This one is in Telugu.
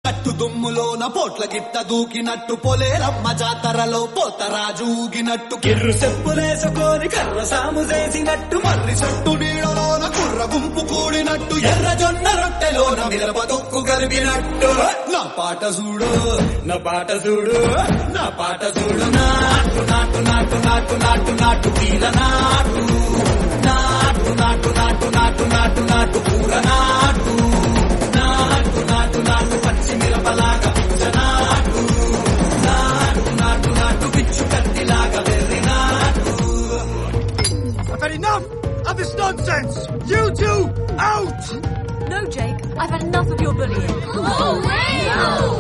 కట్టు దుమ్ములోన పోట్ల గిట్ట దూకినట్టు పొలేరమ్మ జాతరలో పోతరాజు ఊగినట్టు కిర్రు చెప్పులేసుకొని కర్ర సాము చేసినట్టు మర్రి చెట్టు నీడలోన కుర్ర గుంపు కూడినట్టు ఎర్ర జొన్న రొట్టెలోన మిరప తొక్కు గరిగినట్టు నా పాట చూడు నా పాట చూడు నా పాట చూడు నాటు నాటు నాటు నాటు నాటు నాటు వీర నాటు నాటు నాటు నాటు నాటు నాటు నాటు పూర నాటు నాటు నాటు నాటు పచ్చి మిరపలాగా పిచ్చ నాటు నాటు నాటు నాటు పిచ్చు కత్తిలాగా వెర్రి నాటు. I've had enough of this nonsense! You two, out! No, Jake, I've had enough of your bullying. Oh, no!